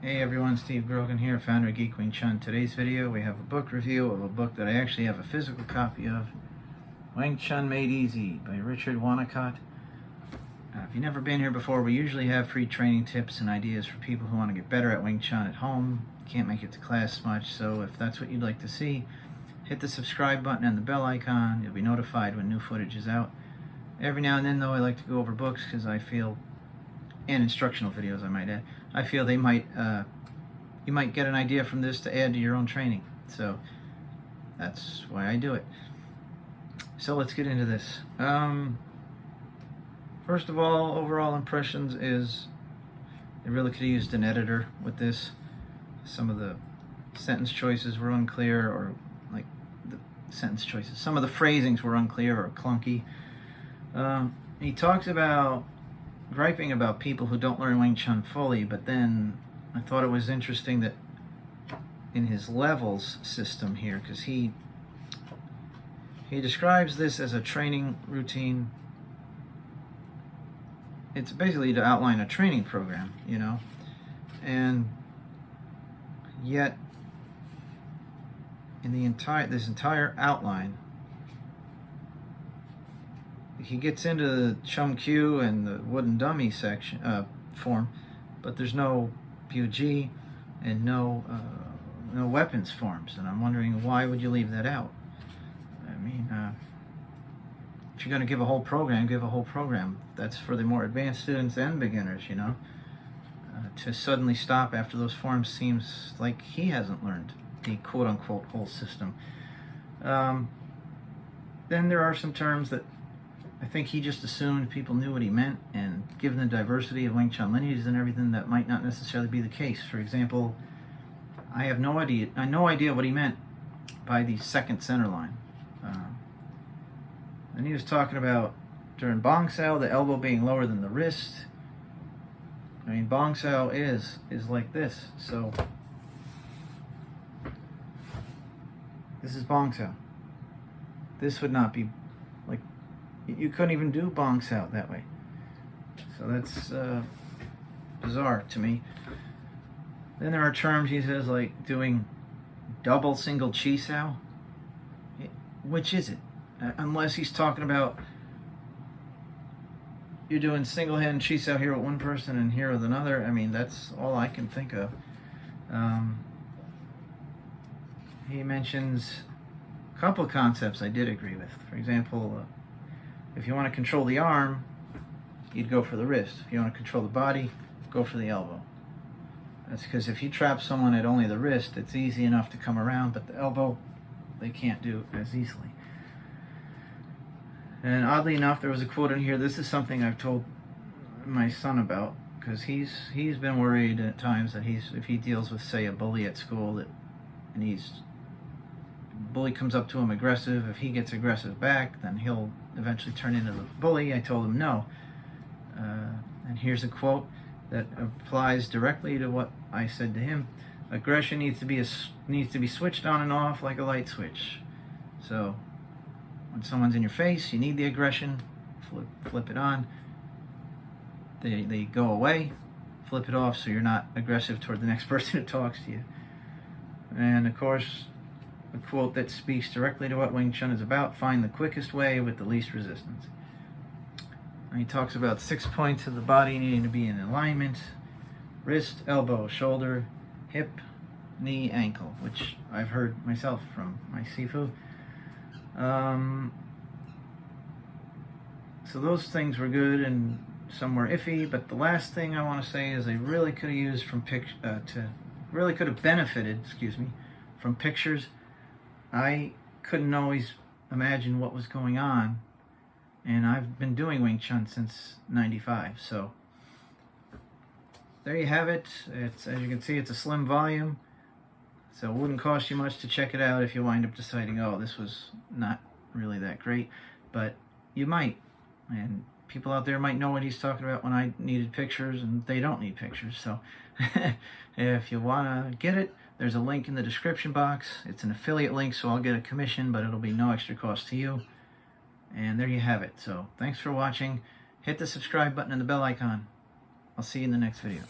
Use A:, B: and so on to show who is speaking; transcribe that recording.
A: Hey everyone, Steve Grogan here, founder of Geek Wing Chun. Today's video we have a book review of a book that I actually have a physical copy of, Wing Chun Made Easy by Richard Wonnacott. If you've never been here before, we usually have free training tips and ideas for people who want to get better at Wing Chun at home. Can't make it to class much, so if that's what you'd like to see, hit the subscribe button and the bell icon. You'll be notified when new footage is out. Every now and then though, I like to go over books because I feel, and instructional videos I might add, I feel they might, you might get an idea from this to add to your own training. So that's why I do it. So let's get into this. First of all, overall impressions is they really could have used an editor with this. Some of the sentence choices were unclear, or like the sentence choices. Some of the phrasings were unclear or clunky. He talks about griping about people who don't learn Wing Chun fully, but then I thought it was interesting that in his levels system here, because he describes this as a training routine. It's basically to outline a training program, you know, and yet in the this entire outline, he gets into the Chum Q and the wooden dummy section form, but there's no BUG and no weapons forms, and I'm wondering why would you leave that out? I mean, if you're going to give a whole program, give a whole program. That's for the more advanced students and beginners, you know. To suddenly stop after those forms seems like he hasn't learned the quote-unquote whole system. Then there are some terms that I think he just assumed people knew what he meant, and given the diversity of Wing Chun lineages and everything, that might not necessarily be the case. For example, I have no idea what he meant by the second center line. And he was talking about during Bong Sao, the elbow being lower than the wrist. I mean, Bong Sao is like this, so this is Bong Sao. This would not be, like, you couldn't even do Bong Sao that way. So that's bizarre to me. Then there are terms he says like doing double single Chi Sao. Which is it? Unless he's talking about you're doing single hand Chi Sao here with one person and here with another. I mean, that's all I can think of. He mentions a couple of concepts I did agree with. For example, if you want to control the arm, you'd go for the wrist. If you want to control the body, go for the elbow. That's because if you trap someone at only the wrist, it's easy enough to come around, but the elbow, they can't do as easily. And oddly enough, there was a quote in here. This is something I've told my son about, because he's been worried at times that if he deals with, say, a bully at school, and bully comes up to him aggressive, if he gets aggressive back, then he'll eventually turn into the bully. I told him no. And here's a quote that applies directly to what I said to him. Aggression needs to be switched on and off like a light switch. So when someone's in your face, you need the aggression, flip it on. They go away, flip it off so you're not aggressive toward the next person who talks to you. And of course, a quote that speaks directly to what Wing Chun is about: find the quickest way with the least resistance. And he talks about 6 points of the body needing to be in alignment: wrist, elbow, shoulder, hip, knee, ankle, which I've heard myself from my Sifu. So those things were good and some were iffy, but the last thing I want to say is they really could have used really could have benefited, from pictures. I couldn't always imagine what was going on, and I've been doing Wing Chun since '95, so there you have it. It's, as you can see, it's a slim volume, so it wouldn't cost you much to check it out if you wind up deciding, oh, this was not really that great, but you might, and people out there might know what he's talking about when I needed pictures, and they don't need pictures. So if you want to get it, there's a link in the description box. It's an affiliate link, so I'll get a commission, but it'll be no extra cost to you. And there you have it. So thanks for watching. Hit the subscribe button and the bell icon. I'll see you in the next video.